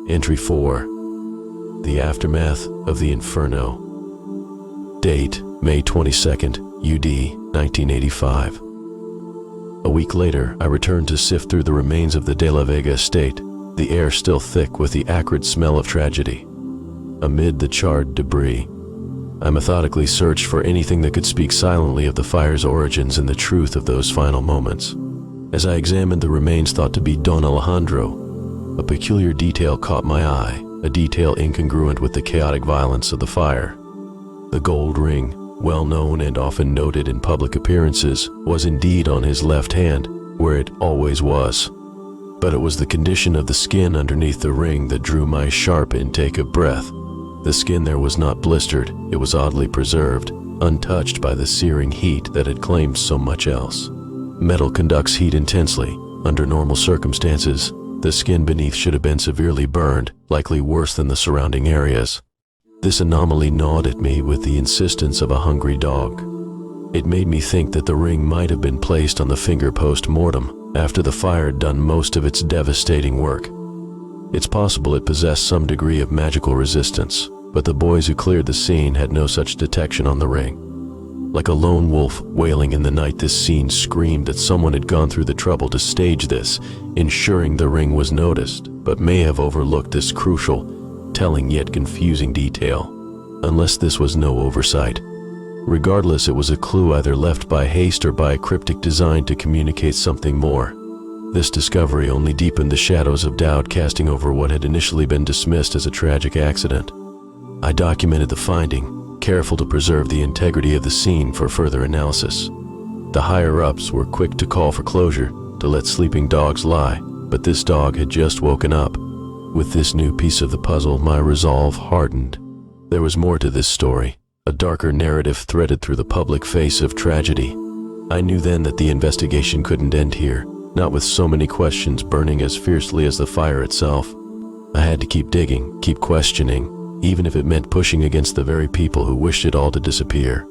Entry 4. The Aftermath of the Inferno. Date, May 22nd, UD, 1985. A week later, I returned to sift through the remains of the De La Vega estate, the air still thick with the acrid smell of tragedy. Amid the charred debris, I methodically searched for anything that could speak silently of the fire's origins and the truth of those final moments. As I examined the remains thought to be Don Alejandro, a peculiar detail caught my eye, a detail incongruent with the chaotic violence of the fire. The gold ring, well known and often noted in public appearances, was indeed on his left hand, where it always was. But it was the condition of the skin underneath the ring that drew my sharp intake of breath. The skin there was not blistered, it was oddly preserved, untouched by the searing heat that had claimed so much else. Metal conducts heat intensely. Under normal circumstances, the skin beneath should have been severely burned, likely worse than the surrounding areas. This anomaly gnawed at me with the insistence of a hungry dog. It made me think that the ring might have been placed on the finger post-mortem after the fire had done most of its devastating work. It's possible it possessed some degree of magical resistance, but the boys who cleared the scene had no such detection on the ring. Like a lone wolf wailing in the night, this scene screamed that someone had gone through the trouble to stage this, ensuring the ring was noticed, but may have overlooked this crucial, telling yet confusing detail, unless this was no oversight. Regardless, it was a clue either left by haste or by a cryptic design to communicate something more. This discovery only deepened the shadows of doubt casting over what had initially been dismissed as a tragic accident. I documented the finding, careful to preserve the integrity of the scene for further analysis. The higher-ups were quick to call for closure, to let sleeping dogs lie, but this dog had just woken up. With this new piece of the puzzle, my resolve hardened. There was more to this story, a darker narrative threaded through the public face of tragedy. I knew then that the investigation couldn't end here, not with so many questions burning as fiercely as the fire itself. I had to keep digging, keep questioning, even if it meant pushing against the very people who wished it all to disappear.